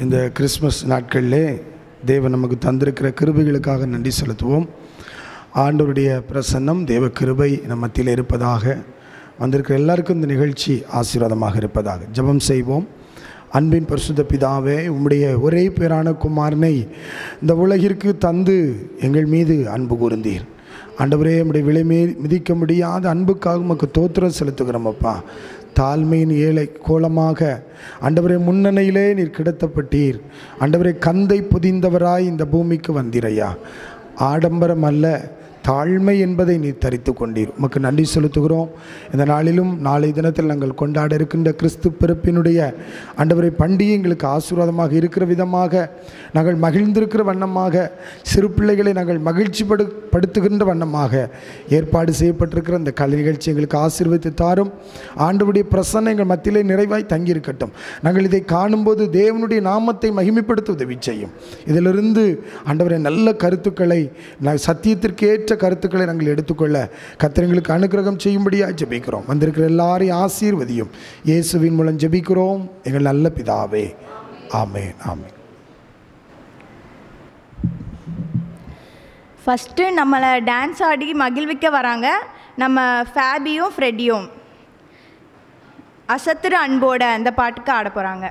இந்த கிறிஸ்மஸ் நாட்களிலே தேவன் நமக்கு தந்திருக்கிற கிருபைகளுக்காக நன்றி செலுத்துவோம். ஆண்டவருடைய பிரசன்னம், தேவ கிருபை நம்ம மத்தியில் இருப்பதாக. வந்திருக்கிற எல்லாருக்கும் இந்த நிகழ்ச்சி ஆசீர்வாதமாக இருப்பதாக ஜெபம் செய்வோம். அன்பின் பரிசுத்த பிதாவே, உம்முடைய ஒரே பேரான குமாரனை இந்த உலகிற்கு தந்து எங்கள் மீது அன்பு கூர்ந்தீர். ஆண்டவரே, நம்முடைய விலைமே மிதிக்க முடியாத அன்புக்காக உமக்கு தோத்திரம் செலுத்துகிறோம் அப்பா. தாழ்மையின் ஏழை கோலமாக ஆண்டவரே முன்னணியிலே நீர் கிடத்தப்பட்டீர். ஆண்டவரே, கந்தை புதிந்தவராய் இந்த பூமிக்கு வந்தீரையா. ஆடம்பரம் அல்ல, தாழ்மை என்பதை நீ தரித்து கொண்டீர். உமக்கு நன்றி செலுத்துகிறோம். இந்த நாளிலும் நாளை தினத்தில் நாங்கள் கொண்டாட இருக்கின்ற கிறிஸ்து பிறப்பினுடைய ஆண்டவரை பண்டிகை எங்களுக்கு ஆசீர்வாதமாக இருக்கிற விதமாக, நாங்கள் மகிழ்ந்திருக்கிற வண்ணமாக, சிறு பிள்ளைகளை நாங்கள் மகிழ்ச்சி படுத்துகின்ற வண்ணமாக ஏற்பாடு செய்யப்பட்டிருக்கிற இந்த கலை நிகழ்ச்சி எங்களுக்கு ஆசீர்வதித்து தாரும். ஆண்டவருடைய பிரசன்னம் எங்கள் மத்தியிலே நிறைவாய் தங்கியிருக்கட்டும். நாங்கள் இதை காணும்போது தேவனுடைய நாமத்தை மகிமைப்படுத்த உதவி செய்யும். இதிலிருந்து ஆண்டவரை நல்ல கருத்துக்களை, சத்தியத்திற்கு ஏற்ற கருத்துக்களை நாங்கள் எடுத்துக்கொள்ள கர்த்தருக்கு அனுக்கிரகம் செய்யும்படியாக ஜெபிக்கிறோம். வந்திருக்கிற எல்லாரையும் ஆசீர்வதியும். இயேசுவின் மூலம் ஜெபிக்கிறோம் எங்கள் நல்ல பிதாவே, ஆமென், ஆமென். ஃபஸ்ட்டு நம்மளை டான்ஸ் ஆடி மகிழ்விக்க வராங்க நம்ம ஃபேபியும் ஃப்ரெட்டியும். அசத்துற அன்போட அந்த பாட்டுக்கு ஆட போகிறாங்க.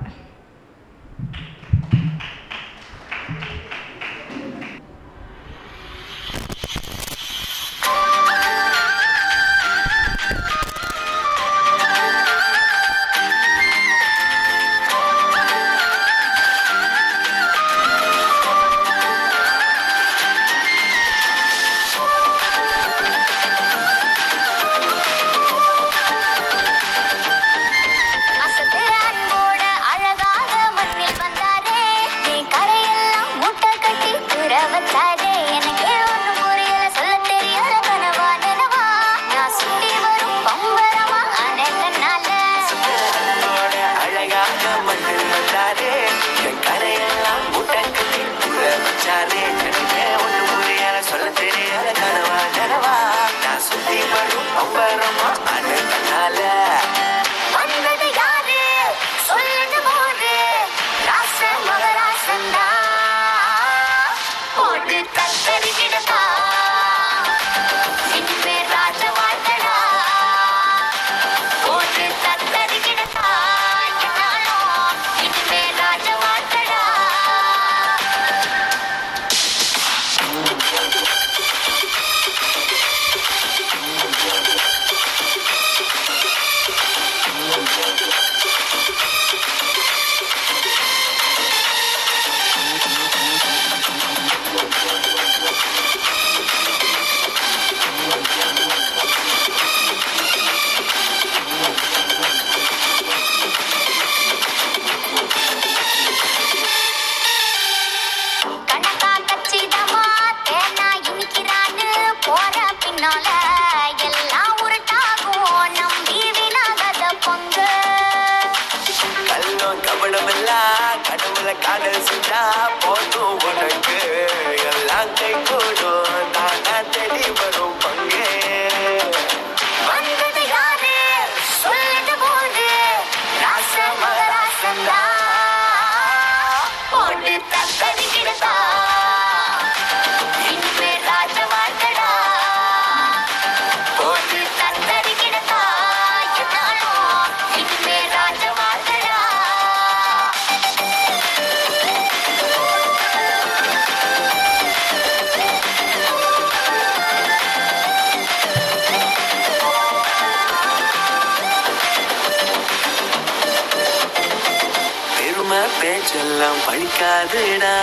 பேச்செல்லாம் பழிக்காதுடா,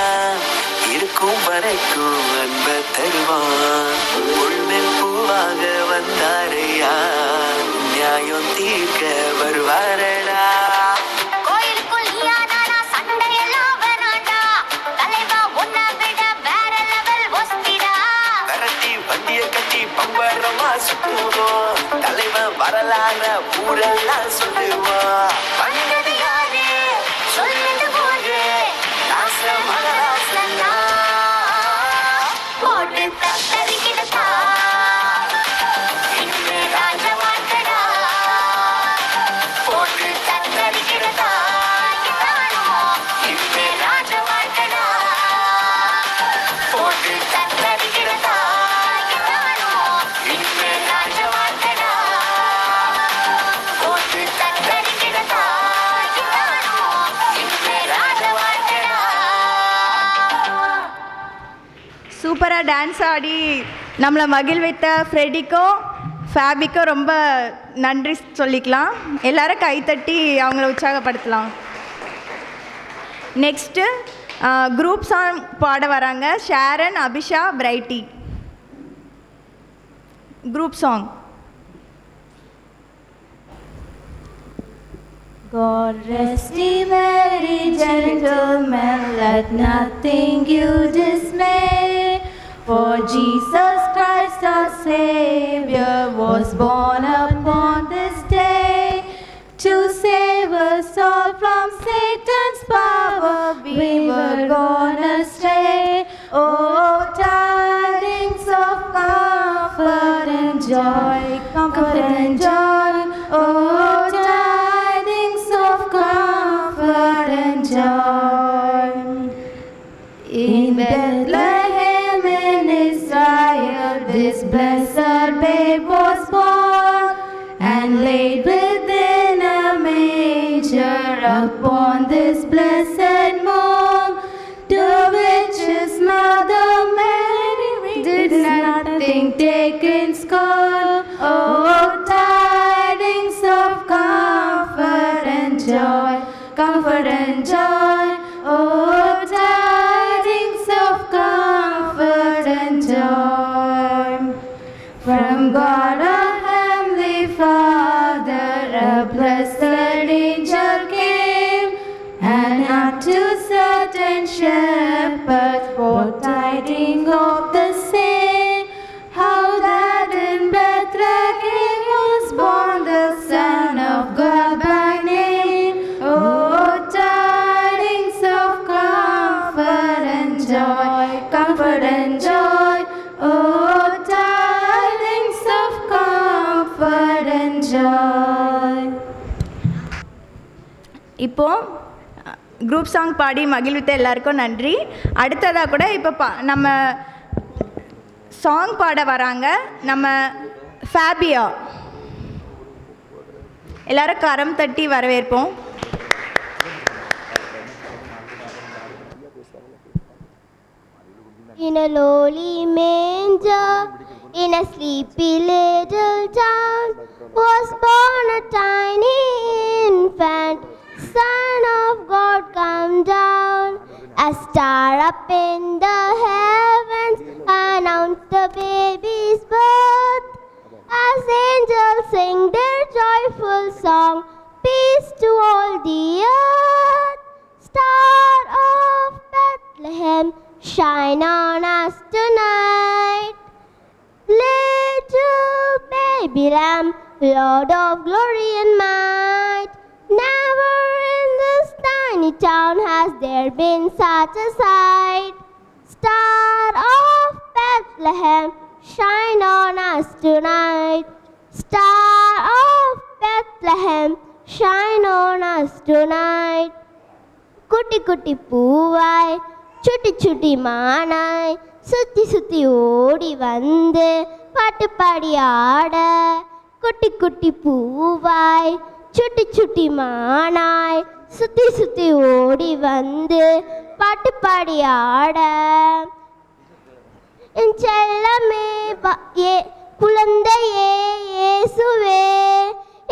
இருக்கும் வரைக்கும் அன்ப தருவான். உள்மேல் பூவாக வந்தாரையா, நியாயம் தீர்க்க வருவாரடா. வண்டிய கட்டி பம்பரமா சுத்துவோம், தலைவன் வரலான ஊரெல்லாம் சொல்லுவோம். வந்தது யாரு சொல்லிட்டு போது, மகராசனா போட்டு தத்தரிக்கிட்டா. போட்டு தத்தரிக்கிட்டா. சூப்பராக டான்ஸ் ஆடி நம்மளை மகிழ்வித்த ஃப்ரெடிக்கோ ஃபேபிக்கோ ரொம்ப நன்றி சொல்லிக்கலாம். எல்லாரும் கைத்தட்டி அவங்கள உற்சாகப்படுத்தலாம். நெக்ஸ்ட்டு குரூப் சாங் பாட வராங்க Sharon, Abisha, pretty. Group song. God rest ye merry gentlemen, let nothing you dismay. For Jesus Christ our Savior was born upon this day, to save us all from Satan's power. We were gone astray. Oh, tidings of comfort and joy, comfort and joy. Oh, tidings of comfort and joy. In Bethlehem in Israel, this blessed babe was born, and laid within a manger upon this blessed morn, to which his mother Mary did nothing take in scorn. Oh, tidings of comfort and joy, comfort and joy. Oh, tidings of comfort and joy. From God our Heavenly Father, a blessed angel came, and unto certain shepherds brought tidings of the same, how that in Bethlehem was born the Son of God by name. Oh, tidings of comfort and joy, comfort and joy. Oh, tidings of comfort and joy. இப்போ group song பாடி மகிழ்வித்த எல்லாருக்கும் நன்றி. அடுத்ததாக கூட இப்போ நம்ம song பாட வராங்க நம்ம ஃபேபியா. எல்லாரும் கரம் தட்டி வரவேற்போம். In a lowly manger, in a sleepy little town, was born a tiny infant, Son of God come down. A star up in the heavens announced the baby's birth, as angels sing their joyful song, peace to all the earth. Star of Bethlehem, shine on us tonight. Little baby lamb, Lord of glory and might. Never in this tiny town has there been such a sight. Star of Bethlehem, shine on us tonight. Star of Bethlehem, shine on us tonight. குட்டி குட்டி பூவாய் சுட்டி சுட்டி மானாய் சுத்தி சுத்தி ஓடி வந்து பாட்டு பாடி ஆட. குட்டி குட்டி பூவாய் சுட்டி சுட்டி மானாய் சுத்தி சுத்தி ஓடி வந்து பாட்டு பாடி ஆட. என் செல்லமே குழந்தையே இயேசுவே,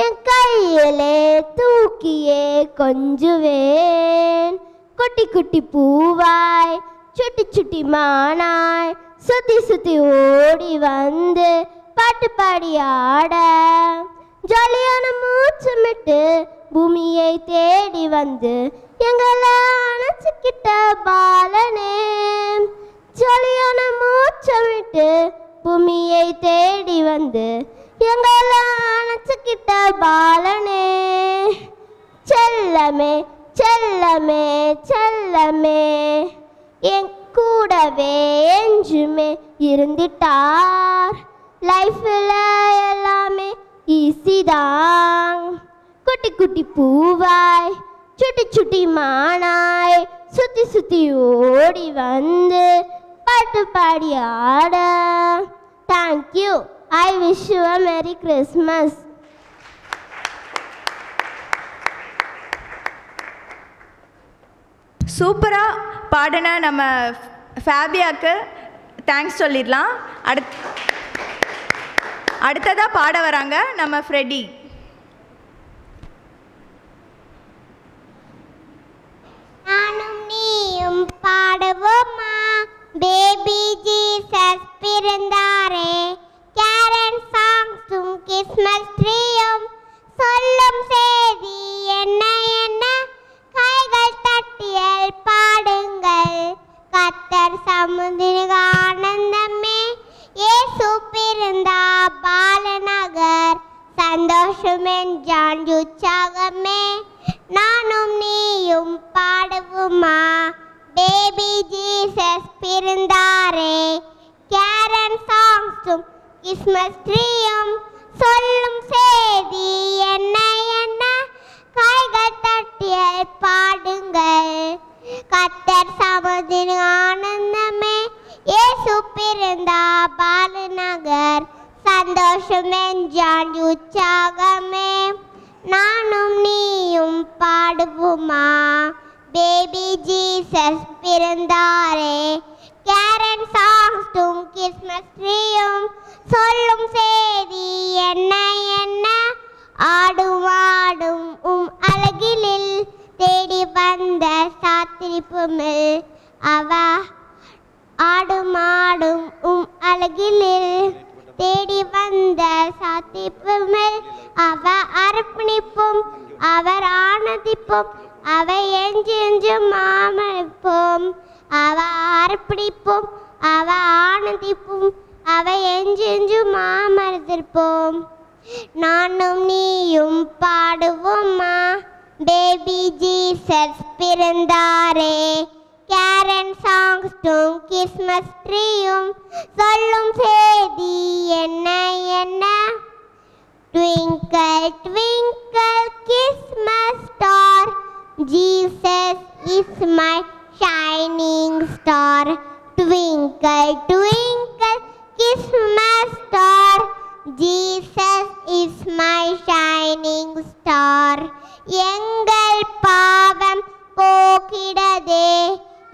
என் கையிலே தூக்கியே கொஞ்சுவேன். குட்டி குட்டி பூவாய் சுட்டி சுட்டி மானாய் சுத்தி சுத்தி ஓடி வந்து பாட்டு பாடி ஆட. ஜாலியான மூச்சமிட்டு பூமியை தேடி வந்து எங்களை அணைச்சிக்கிட்ட பாலனே. ஜாலியான மூச்சமிட்டு பூமியை தேடி வந்து எங்களை அணைச்சிக்கிட்ட பாலனே. செல்லமே செல்லமே செல்லமே, என் கூடவே என்றுமே இருந்திட்டார். லைஃப்பில் எல்லாமே ஈஸிதான். குட்டி குட்டி பூவாய் சுட்டி சுட்டி மானாய் சுத்தி சுத்தி ஓடி வந்து பாட்டு பாடி ஆட. Thank you. I wish you a Merry Christmas. சூப்பராக பாடின நம்ம ஃபேபியாவுக்கு தேங்க்ஸ் சொல்லிடலாம். அடுத்ததாக பாட வராங்க நம்ம ஃப்ரெடி. நானும் நீயும் பாடுவோமா, பேபி ஜீசஸ் பிறந்தாரே, கேரன் சாங்ஸும் கிறிஸ்மஸ் ட்ரீயும் சொல்லும் செய்தி என்ன என்ன, கைகள் தட்டியல் பாடுங்கள், கர்த்தர் சமுதிர ஆனந்தமே, இயேசு பிறந்தா பாலநகர், சந்தோஷம் என்றான் உற்சாகமே. நானும் நீயும் பாடுவோமா, பேபி ஜீசஸ் பிறந்தாரே, கேரன் சாங்ஸும் கிறிஸ்மஸ் ட்ரீயும் சொல்லும் செய்தி என்ன என்ன, கைகள் தட்டியல் பாடுங்கள், கர்த்தர் சமுதிர ஆனந்தமே, இயேசு பிறந்தா பாலநகர், சந்தோஷம் என்றான் உற்சாகமே. நானும் நீயும் பாடுவோமா, பேபி ஜீசஸ் பிறந்தாரே, கேரன் சாங்ஸும் கிறிஸ்மஸ் ட்ரீயும் சொல்லும் செய்தி என்ன என்ன, ஆடும் ஆடும் அழகிலில் தேடி வந்த சாத்திரிப்புமில் அவ, ஆடும் ஆடும் அழகிலில் தேடி வந்த சாத்திப்புமில் அவ, அர்ப்பணிப்பும் அவர் ஆனந்திப்பும் அவை என்றென்றும் மாமரிப்போம், அவ அர்ப்பணிப்பும் அவ ஆனந்திப்பும் அவை என்றென்றும் மாமரிப்போம். நானும் நீயும் பாடுவோமா, பேபி ஜீசஸ் பிறந்தாரே, கேரன் சாங்ஸும் கிறிஸ்மஸ் ட்ரீயும் சொல்லும் செய்தி என்ன என்ன, twinkle twinkle Christmas star, Jesus is my shining star, twinkle twinkle Christmas star, Jesus is my shining star. எங்கள் பாவம் போக்கிடதே,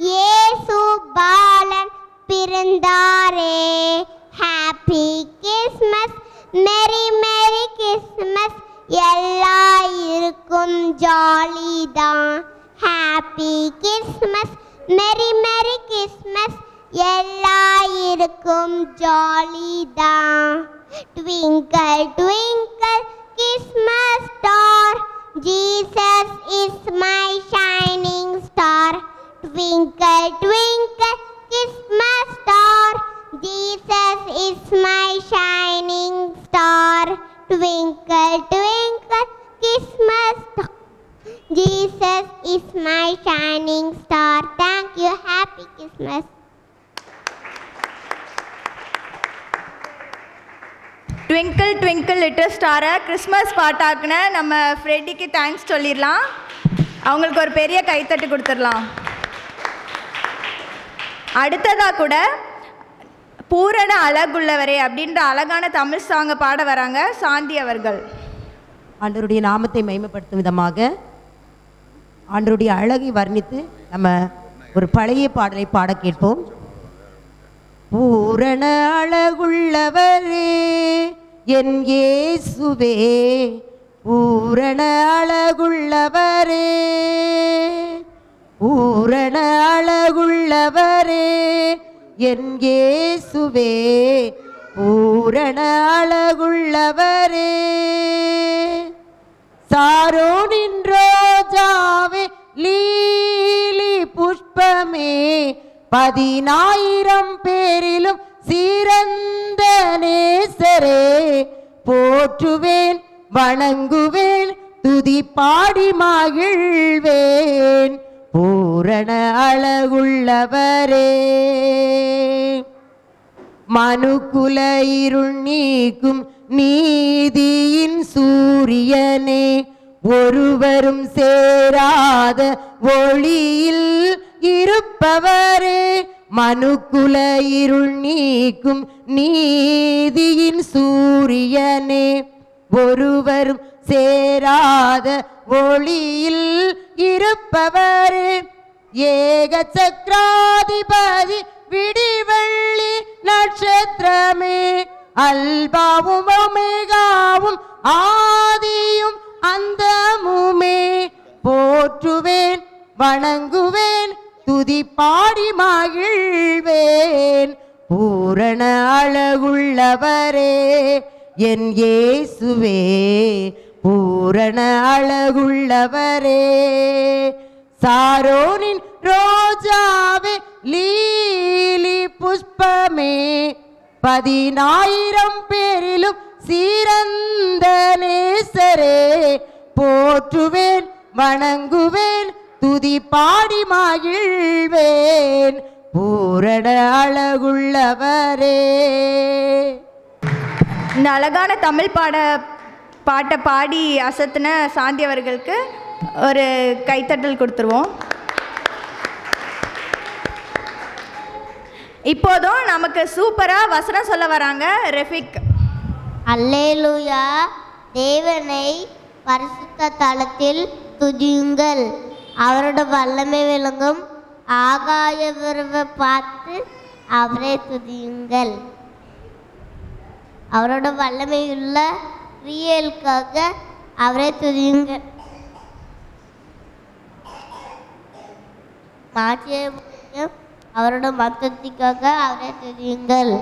இயேசு பாலன் பிறந்தாரே, ஹாப்பி கிறிஸ்மஸ், மேரி மேரி கிறிஸ்மஸ், எல்லா இருக்கும் ஜாலி தான், ஹாப்பி கிறிஸ்மஸ், மேரி மேரி கிறிஸ்மஸ், எல்லா இருக்கும் ஜாலி தான். Twinkle twinkle Christmas star, Jesus is my shining star, twinkle twinkle Christmas star, Jesus is my shining star, twinkle twinkle Christmas star, Jesus is my shining star. Thank you. Happy Christmas. Twinkle twinkle little ஸ்டாரை Christmas பாட்டாக்குன நம்ம ஃப்ரெடிக்கு thanks சொல்லிடலாம். அவங்களுக்கு ஒரு பெரிய கைத்தட்டு கொடுத்துடலாம். அடுத்ததாக கூட பூரண அழகுள்ளவரே அப்படின்ற அழகான தமிழ் சாங்கை பாட வராங்க சாந்தி அவர்கள். ஆண்டவருடைய நாமத்தை மகிமைப்படுத்தும் விதமாக ஆண்டவருடைய அழகை வர்ணித்து நம்ம ஒரு பழைய பாடலை பாட கேட்போம். பூரண அழகுள்ளவரே என் இயேசுவே, பூரண அழகுள்ளவரே, பூரண அழகுள்ளவரே என் இயேசுவே, பூரண அழகுள்ளவரே. சாரோனின் ரோஜாவே, லீலி புஷ்பமே, 10,000 பேரிலும் சிறந்த நேசரே, போற்றுவேன் வணங்குவேன் துதி பாடி மகிழ்வேன், பூரண அழகுள்ளவரே. மனுக்குல இருள் நீக்கும் நீதியின் சூரியனே, ஒருவரும் சேராத ஒளியில் இருப்பவரே, மனுக்குல இருள் நீக்கும் நீதியின் சூரியனே, ஒருவரும் சேராத ஒளியில் இருப்பவரே, ஏக சக்கராதிபதி விடிவெள்ளி ஸ்தோத்திரமே. அல்பாவும் ஒமேகாவும் ஆதியும் அந்தமுமே. போற்றுவேன் வணங்குவேன் துதி பாடி மகிழ்வேன். பூரண அழகுள்ளவரே என் இயேசுவே, பூரண அழகுள்ளவரே. சாரோனின் ரோஜாவே லீலி புஷ்பமே, 10,000 பேரிலும் சிறந்த நேசரே. போற்றுவேன் வணங்குவேன் துதி பாடி மகிழ்வேன். பூரண அழகுள்ளவரே. இந்த அழகான தமிழ் பாட்டை பாடி அசத்தின சாந்தி அவர்களுக்கு ஒரு கைத்தட்டல் கொடுத்துருவோம். இப்போதும் நமக்கு சூப்பராக வசனம் சொல்ல வராங்க ரெஃபிக். அல்லேலூயா. தேவனை பரிசுத்த தலத்தில் துதியுங்கள். அவரோட வல்லமை விளங்கும் ஆகாய விரவை பார்த்து அவரை துதியுங்கள். அவரோட வல்லமையுள்ள கிரியைகளுக்காக அவரை துதியுங்கள். மாற்றிய அவரோட மத்தத்திற்காக அவரை துதியுங்கள்.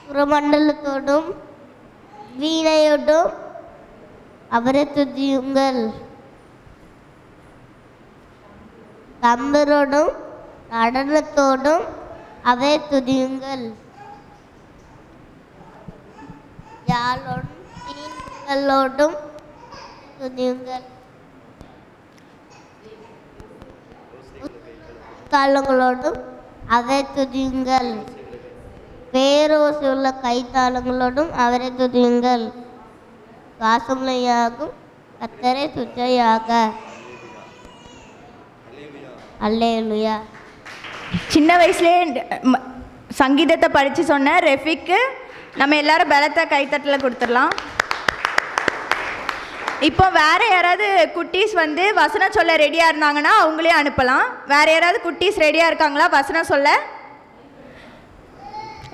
புறமண்டலத்தோடும் வீணையோடும் அவரை துதியுங்கள். தம்பரோடும் நடனத்தோடும் அவரை துதியுங்கள். யாழோடும் தீங்களோடும் துதியுங்கள். தாளங்களோடும் அவரை துதியுங்கள். பேரோசையுள்ள கைத்தாளங்களோடும் அவரை துதியுங்கள். வாசமுலையாகும் கர்த்தரை துதியாக. அல்லேலூயா. சின்ன வயசுலேயே சங்கீதத்தை படித்து சொன்ன ரெஃபிக்கு நம்ம எல்லாரும் பலத்த கைத்தட்டல கொடுத்துடலாம். இப்போ வேறு யாராவது குட்டீஸ் வந்து வசனம் சொல்ல ரெடியாக இருந்தாங்கன்னா அவங்களே அனுப்பலாம். வேறு யாராவது குட்டீஸ் ரெடியாக இருக்காங்களா வசனம் சொல்ல?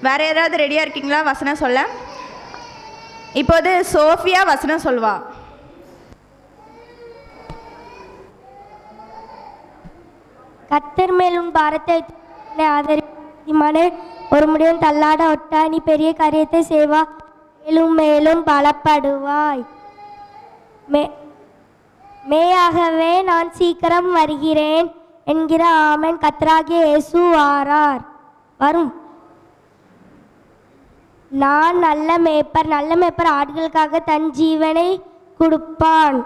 வேறு யாராவது ரெடியாக இருக்கீங்களா வசனம் சொல்ல? இப்போது சோஃபியா வசனம் சொல்வா. கர்த்தர் மேல் உன் பாரத்தை ஆதரிமான ஒரு முடியும் தள்ளாட ஒட்டா. நீ பெரிய காரியத்தை செய்வா, மேலும் மேலும் பலப்படுவாய். மேயாகவே நான் சீக்கிரம் வருகிறேன் என்கிற ஆமென். கர்த்தராகிய இயேசு வாரார் வரும். நான் நல்ல மேய்ப்பர் ஆடுகளுக்காக தன் ஜீவனை கொடுப்பான்.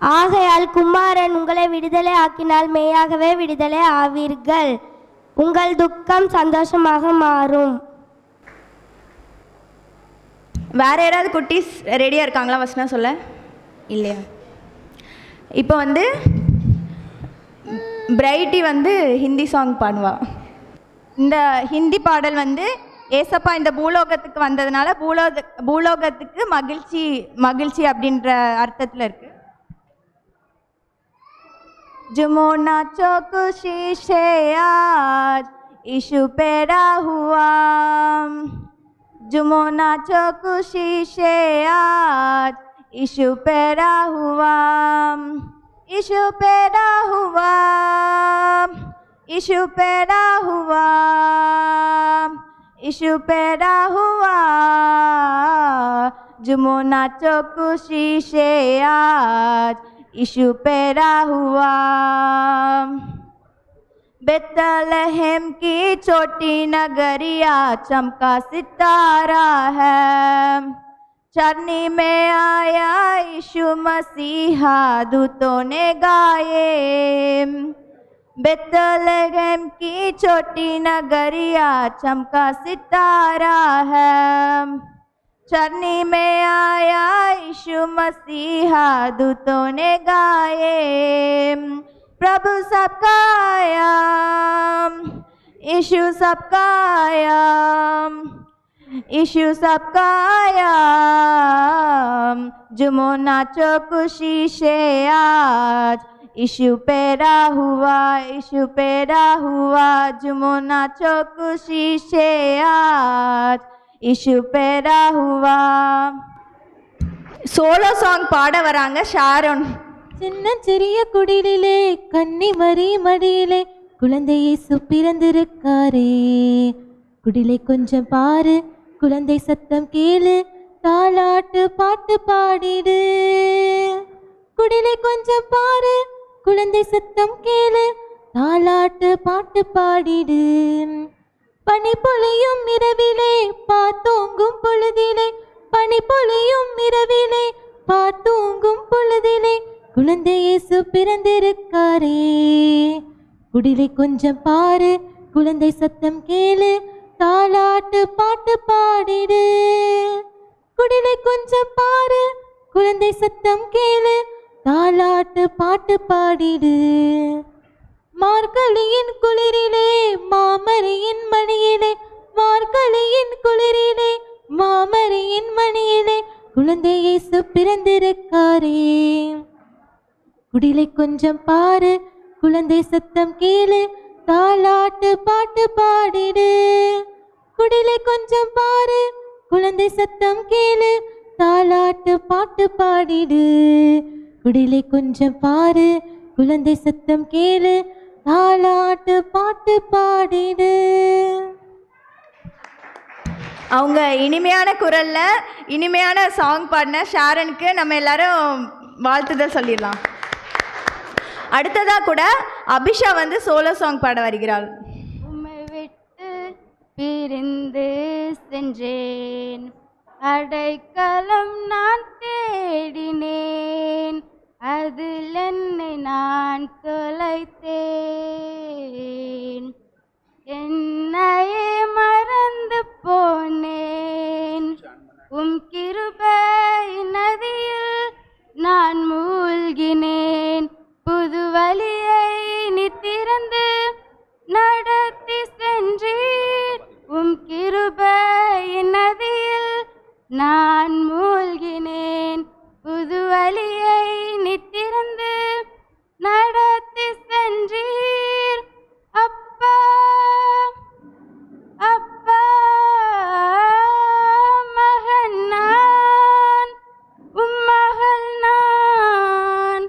ஆகையால் குமாரன் உங்களை விடுதலை ஆக்கினால் மேயாகவே விடுதலை ஆவீர்கள். உங்கள் துக்கம் சந்தோஷமாக மாறும். வேறு யாராவது குட்டீஸ் ரெடியாக இருக்காங்களா வசனம் சொல்ல? இல்லையா? இப்போ வந்து பிரைட்டி வந்து ஹிந்தி சாங் பாடுவா. இந்த ஹிந்தி பாடல் வந்து ஏசப்பா இந்த பூலோகத்துக்கு வந்ததுனால பூலோகத்துக்கு மகிழ்ச்சி அப்படின்ற அர்த்தத்தில் இருக்கு. जुमो नाचो खुशी से आज यीशु पैदा हुआ. जुमो नाचो खुशी से आज यीशु पैदा हुआ. यीशु पैदा हुआ. यीशु पैदा हुआ. यीशु पैदा हुआ. जुमो नाचो खुशी से आज यीशु पैदा हुआ. बेतलहम की छोटी नगरिया चमका सितारा है. चरनी में आया यीशु मसीहा दूतों ने गाए. बेतलहम की छोटी नगरिया चमका सितारा है. चरनी में आया यीशु मसीहा दूतों ने गाए. प्रभु सबका आया, यीशु सबका आया. यीशु सबका आया. जुमो नाचो खुशी से आज इशू पैदा हुआ जुमुना चो खुशी से आज इशू पैदा हुआ. சோலோ சாங் பாட வராங்க ஷாரோன். சின்னஞ்சிறிய குடிலிலே கன்னி மரி மடியிலே குழந்தை இயேசு பிறந்திருக்காரே. குடிலை கொஞ்சம் பாரு, குழந்தை சத்தம் கேளு, தாலாட்டு பாட்டு பாடிடு. குடிலை கொஞ்சம் பாரு, குழந்தை சத்தம் கேளு, தாலாட்டு பாட்டு பாடிடு. பனி பொழியும் இரவிலே பார்த்தோங்கும் பொழுதிலே, பனி பொழியும் இரவிலே பார்த்தோங்கும் பொழுதிலே குழந்தை இயேசு பிறந்திருக்காரே. குடிலை கொஞ்சம் பாரு, குழந்தை சத்தம் கேளு, தாலாட்டு பாட்டு பாடிடு. குடிலை கொஞ்சம் பாரு, குழந்தை சத்தம் கேளு, தாலாட்டு பாட்டு பாடிடு. மார்கழியின் குளிரிலே மாமரியின் மணியிலே, மார்கழியின் குளிரிலே மாமரியின் மணியிலே குழந்தை இயேசு பிறந்திருக்காரே. குடிலை கொஞ்சம் பாரு, குழந்தை சத்தம் கேளு, தாலாட்டு பாட்டு பாடிடு. குடிலை கொஞ்சம் பாரு, குழந்தை சத்தம் கேளு, தாலாட்டு பாட்டு பாடிடு. குடிலை கொஞ்சம் பாரு, குழந்தை சத்தம் கேளு, தாலாட்டு பாட்டு பாடிடு. அவங்க இனிமையான குரல்ல இனிமையான சாங் பாடின ஷாரனுக்கு நம்ம எல்லாரும் வாழ்த்துதல் சொல்லிடலாம். அடுத்ததாக கூட அபிஷா வந்து சோலோ சாங் பாட வருகிறாள். உம்மை விட்டு பிரிந்து சென்றேன், அடைக்கலம் நான் தேடினேன், அதில் என்னை நான் தொலைத்தேன். என்னையே மறந்து போனேன், உம் கிருபை நதியில் நான் மூழ்கினேன். புது வழியை நீ திறந்து நடத்தி சென்றீர், உம் கிருபை நதியில் நான் மூழ்கினேன். புது வழியை நீ திறந்து நடத்தி சென்றீர். அப்பா அப்பா மகன் நான், உம் மகள் நான்,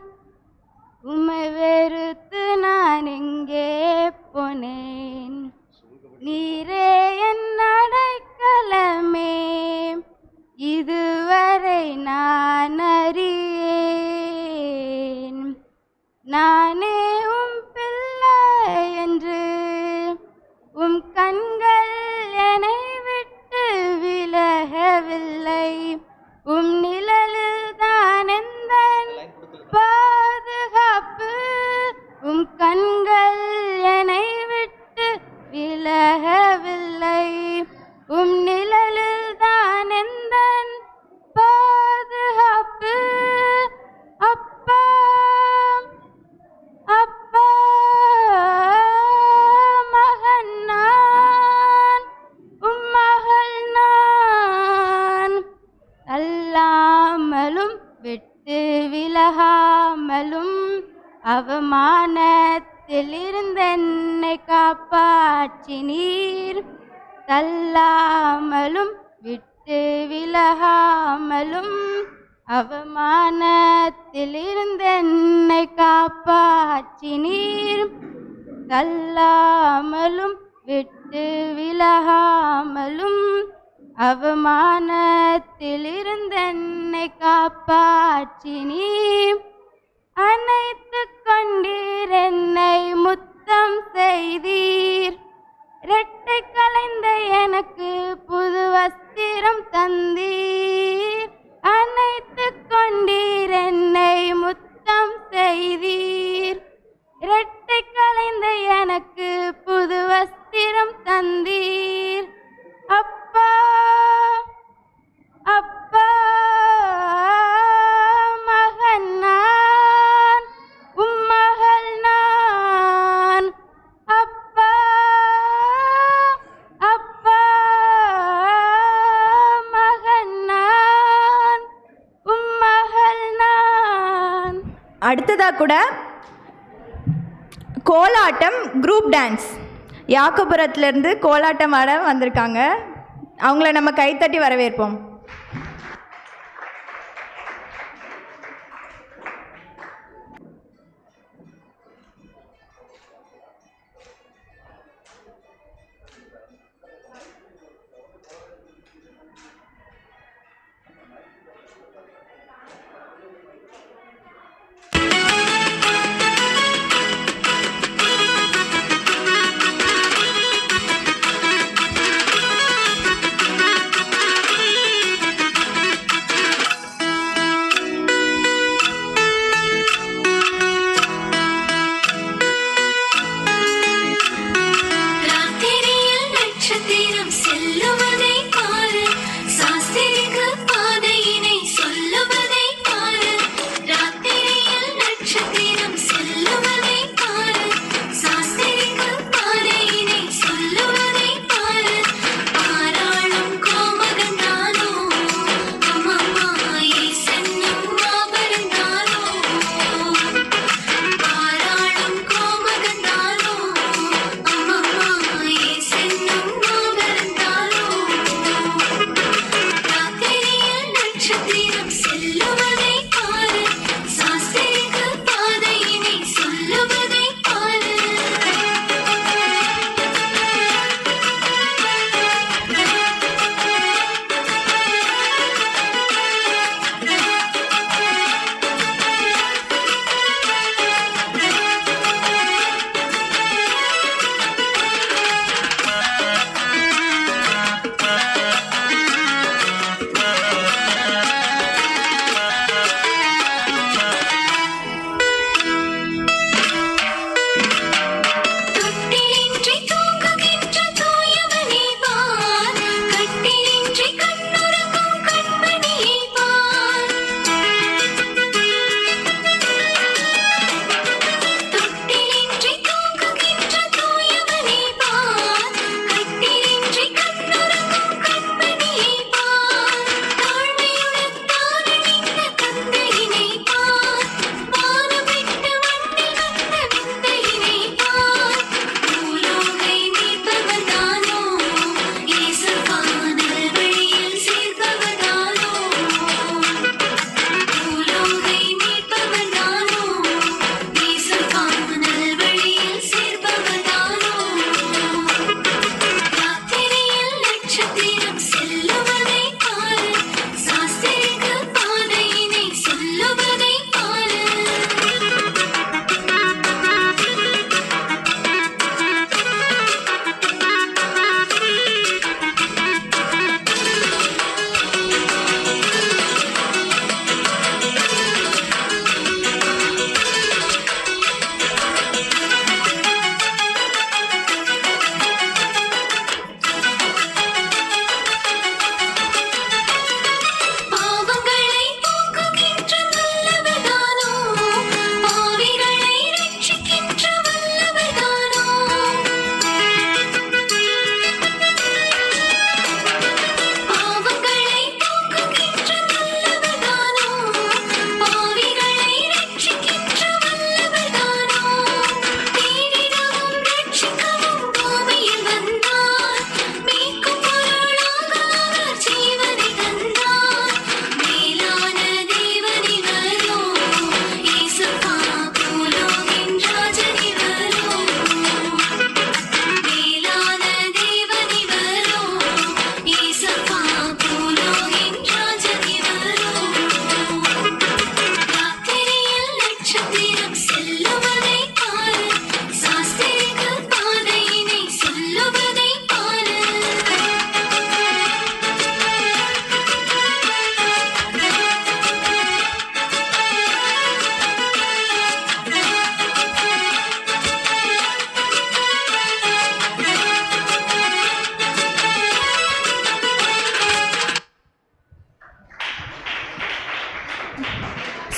உம்மை வெறுத்து நான் எங்கே போனேன். நீரே என் அடைக்கலமே, இதுவரை நான் அறியேன். நானே உம் பிள்ளை என்று உம் கண்கள் என்னை விட்டு விலகவில்லை. உம் நிழலில் தான் எந்தன் பாதுகாப்பு, உம் கண்கள் என்னை விட்டு விலகவில்லை. உம் நிழலில் தான் எந்தன் பாதுகாப்பு. அப்பா அப்பா மகன் நான், உம் மகள் நான். தள்ளாமலும் விட்டு விலகாமலும் அவமானத்தில் இருந்தென்னை காப்பாற்றினீர். தள்ளாமலும் விட்டு விலகாமலும் அவமானத்தில் இருந்தென்னை காப்பாற்றினீர். தள்ளாமலும் விட்டு விலகாமலும் அவமானத்தில் இருந்தென்னை காப்பாற்றினீர். அணைத்து கொண்டீர், என்னை முத்தம் செய்தீர். இரட்டை கலைந்த எனக்கு புது வஸ்திரம் தந்தீர். அணைத்து கொண்டீர், என்னை முத்தம் செய்தீர். இரட்டை கலைந்த எனக்கு புது வஸ்திரம் தந்தீர். அப்பா அப்பா மகன் நான், உம் மகள் நான். அப்பா அப்பா மகன் நான், உம் மகள் நான். அடுத்ததாக கூட கோலாட்டம் குரூப் டான்ஸ் யாக்கோபுரத்துலேருந்து கோலாட்டம் ஆட வந்திருக்காங்க. அவங்கள நம்ம கைத்தட்டி வரவேற்போம்.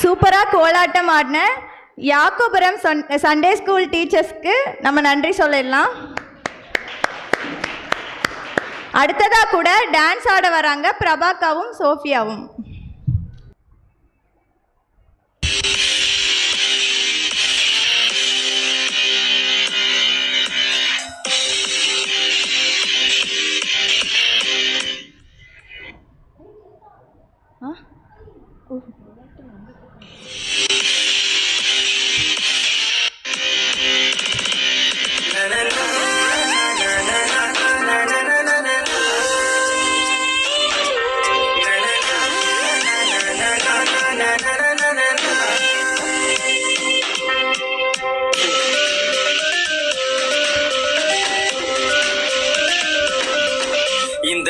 சூப்பராக கோலாட்டம் ஆடின யாக்கோபுரம் சண்டே ஸ்கூல் டீச்சர்ஸ்க்கு நம்ம நன்றி சொல்லிடலாம். அடுத்ததாக கூட டான்ஸ் ஆட வராங்க பிரபாக்காவும் சோஃபியாவும்.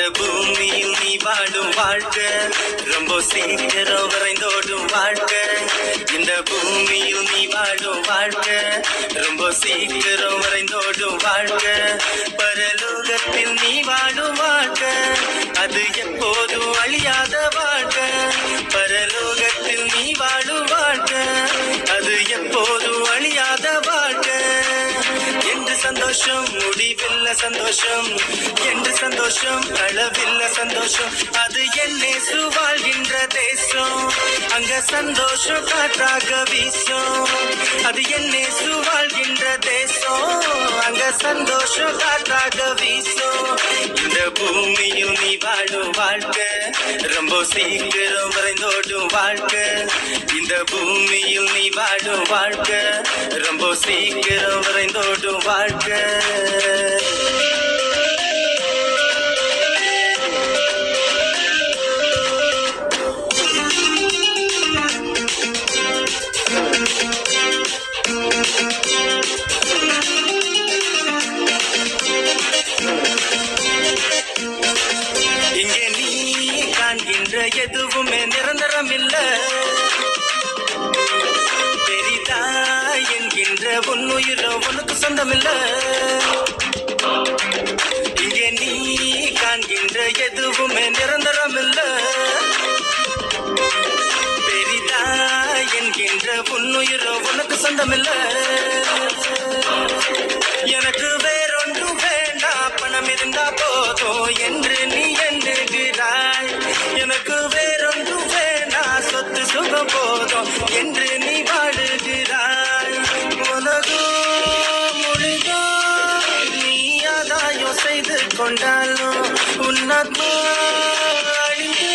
இந்த பூமியில் நீ வாழும் வாழ்க்கை ரொம்ப சீக்கிரம் விரைந்தோடும் வாழ்க்கை. இந்த பூமியில் நீ வாழும் வாழ்க்கை ரொம்ப சீக்கிரம் விரைந்தோடும் வாழ்க்கை. பரலோகத்தில் நீ வாழும் வாழ்க்கை அது எப்போதும் அழியாத வாழ்க்கை. பரலோகத்தில் நீ வாழும் வாழ்க்கை அது எப்போதும் அழியாத வாழ்க்கை. என்று சந்தோஷம் முடிவில்ல சந்தோஷம், என்று சந்தோஷம் அளவில்ல சந்தோஷம். அது என்னேசு வாழ்கின்ற தேசம், அங்க சந்தோஷம் காற்றாக வீசும். அது என்னேசு வாழ்கின்ற தேசம், அங்க சந்தோஷம் காற்றாக வீசும். இந்த பூமியில் நீ வாழும் வாழ்க்கை ரொம்ப சீக்கிரம் விரைந்தோடும் வாழ்க்கை. இந்த பூமியில் நீ வாழும் வாழ்க்கை ரொம்ப சீக்கிரம் விரைந்தோடும் வாழ்க்கை. இங்கே நீ காண்கின்ற எதுவுமே நிரந்தரம் இல்ல. பெரிதா என்கின்ற உன்னுயிரோ உனக்கு சொந்தமில்ல. இங்கே நீ காண்கின்ற எதுவுமே நிரந்தரம் இல்ல. பெரிதா என்கின்ற உன்னுயிரோ உனக்கு சொந்தமில்ல. எனக்கு வேறொன்றும் வேண்டாம், பணம் இருந்தா போதும் என்று நீ எண்ணுகிறாய். எனக்கு வேறொன்றும் வேண்டாம், சொத்து சுகம் போதும் என்று நீ வாழுகிறாய். உலகம் முழுதும் நீ ஆதாயம் செய்து கொண்டாலும் உன்னாத்மா அழிந்து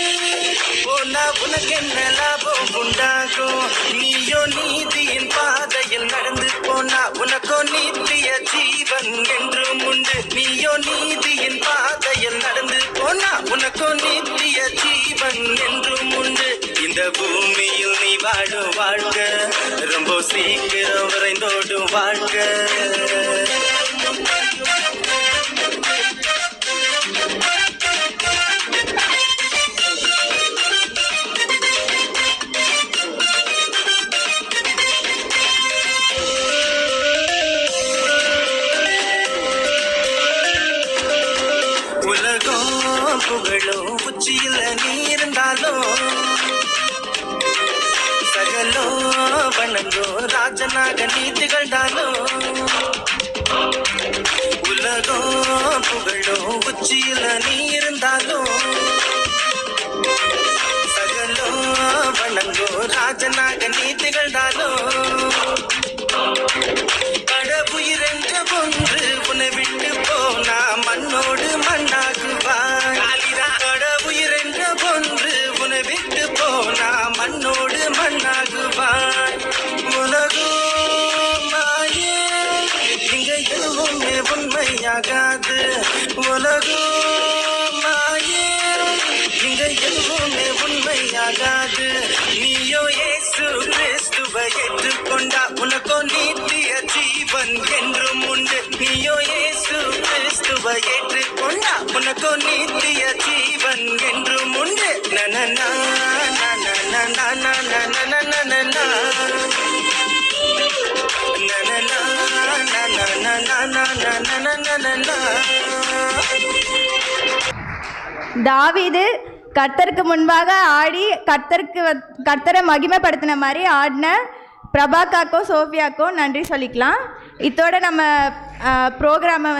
போனா உனக்கு என்ன லாபம் உண்டாகும்? நீயோ நீதியின் பாதையில் நடந்து போனா உனக்கோ நித்திய ஜீவன் என்றும் உண்டு. நீயோ நீதியின் பாதையில் நடந்து போனா உனக்கோ நித்திய ஜீவன் என்றும் உண்டு. இந்த பூமியில் நீ வாழும் வாழ்க்கை ரொம்ப சீக்கிரம் விரைந்தோடும் வாழ்க்கை. உலகம் புகழும் உச்சியில நீ இருந்தாலும் சகலோ வணங்கோ ராஜனாக நீ திகழ்ந்தாலும். உலகம் புகழும் உச்சியில நீ இருந்தாலும் சகலோ வணங்கோ ராஜனாக நீ திகழ்ந்தாலும். கடவுயிரென்ற ஒன்று உன்னை விட்டு போனா மண்ணோடு மண்ணாகுவாய். கடவுயிரென்ற ஒன்று உன்னை விட்டு போனா மண்ணோடு மண்ணாகுவாய். உலகம் மாயே இங்க எதுவுமே உண்மையாகாது. உலகம் மாயே இங்க எதுவுமே உண்மையாகாது. நீயோ இயேசு கிறிஸ்துவை ஏற்றுக்கொண்டா உனக்கோ நித்திய ஜீவன் என்றும் உண்டு. நீயோ இயேசு கிறிஸ்துவை ஏற்றுக்கொண்டா உனக்கோ நித்திய ஜீவன் என்றும் உண்டு. நனனா நனனா நனனா நனனா தாவீது கர்த்தருக்கு முன்பாக ஆடி கர்த்தரை மகிமைப்படுத்தின மாதிரி ஆடின பிரபாக்காக்கோ சோஃபியாக்கோ நன்றி சொல்லிக்கலாம். இதோட நம்ம ப்ரோக்ராமை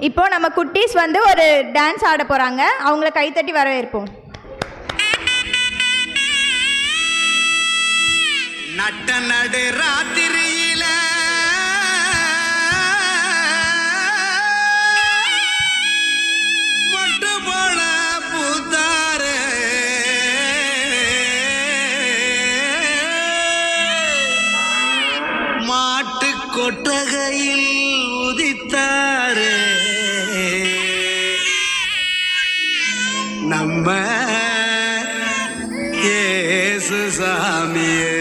இப்போ நம்ம குட்டீஸ் வந்து ஒரு டான்ஸ் ஆட போகிறாங்க. அவங்கள கைத்தட்டி வரவேற்போம். நட்ட நடு ராத்திரியில மொட்டு போல பூத்தார மாட்டு கொட்டகையில் உதித்தாரு நம்ம இயேசு சாமியே.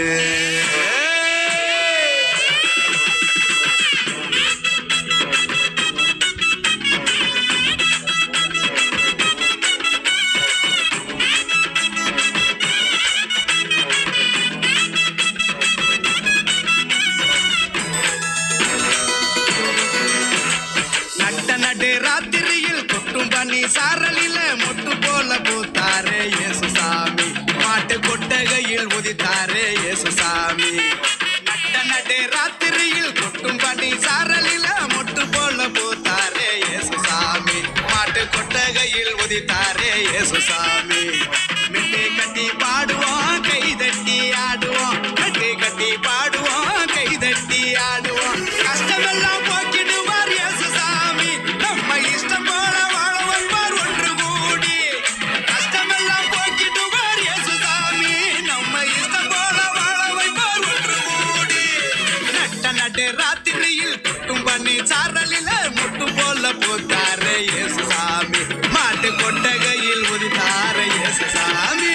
நடு ராத்திரியில் கொட்டும் பனி சாரலில மொட்டு போல பூத்தாரே இயேசுசாமி மாட்டு கொட்டகையில் உதித்தாரே இயேசுசாமி மெட்டி கட்டி பாடுவோம் கை தட்டி ஆடுவோம் மெட்டி கட்டி பாடுவோம் கை தட்டி ஆடுவோம் கஷ்டமெல்லாம் போக்கிடுவார் இயேசுசாமி நம்ம இஷ்டம் போல வாழ வைப்பார் ஒன்று கூடி கஷ்டமெல்லாம் போக்கிடுவார் இயேசுசாமி நம்ம இஷ்டம் போல வாழ வைப்பார் ஒன்று கூடி நட்ட நடு ராத்திரியில் கொட்டும் பண்ணி சாரலில முட்டு போல போத்தாரே இயேசுசாமி மாட்டு கொட்டகையில் உதித்தாரே இயேசுசாமி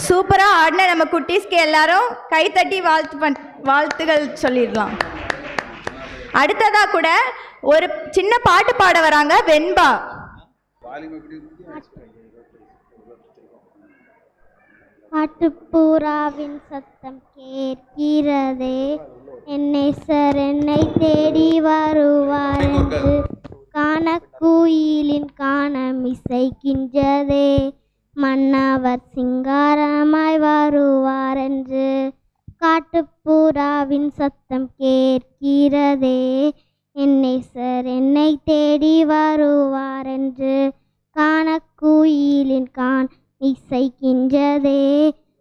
சூப்பராக ஆடின நம்ம குட்டீஸ்க்கு எல்லாரும் கைத்தட்டி வாழ்த்துகள் சொல்லிடலாம். அடுத்ததாக கூட ஒரு சின்ன பாட்டு பாட வராங்க வெண்பா. காட்டுப்புறாவின் சத்தம் கேட்கிறதே, என்னேசர் என்னை தேடி வருவார் என்று காணக்குயிலின் காணம் இசைக்கின்றதே, மன்னவர் சிங்காரமாய் வருவார் என்று காட்டுப்புறாவின் சத்தம் கேட்கிறதே, என்னேசர் என்னை தேடி வருவார் என்று காணக்குயிலின் இசைக்கின்றதே,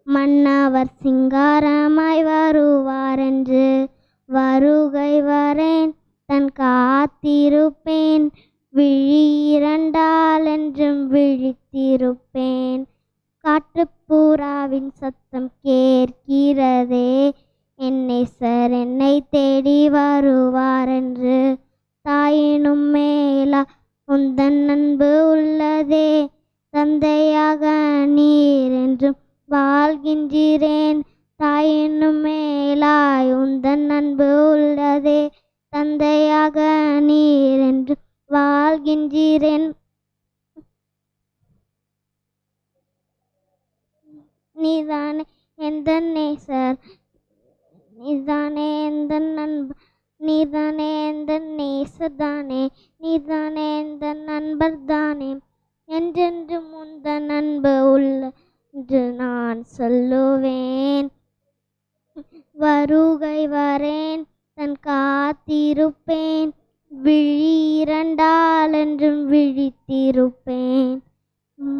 மன்னவர் சிங்காரமாய் வருவார் என்று வருகை வரேன் தன் காத்திருப்பேன், விழி இரண்டால் என்றும் விழித்திருப்பேன். காட்டுப்புறாவின் சத்தம் கேட்கிறதே, தாய் உந்தன் அன்பு உள்ளதே தந்தையாக நீர் என்று வாழ்கின்றீரேன். நீதானே எந்த நேசர், நீதானே எந்த நண்பர், நீதானே எந்த நேசர் தானே, நீதானே எந்த நண்பர் தானே, என்றென்று முந்தன் அன்பு உள்ள என்று நான் சொல்லுவேன். வருகை வரேன் தன் காத்திருப்பேன், விழி இரண்டால் என்றும் விழித்திருப்பேன்.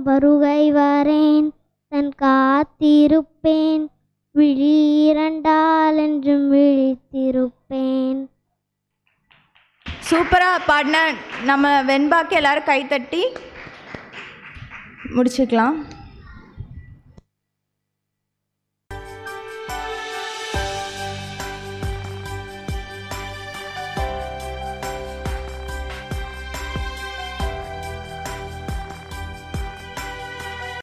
வருகை வரேன் தன் காத்திருப்பேன், விழி இரண்டால் என்றும் விழித்திருப்பேன். சூப்பராக பாடின நம்ம வெண்பாக்கு எல்லாரும் கைத்தட்டி முடிச்சுக்கலாம்.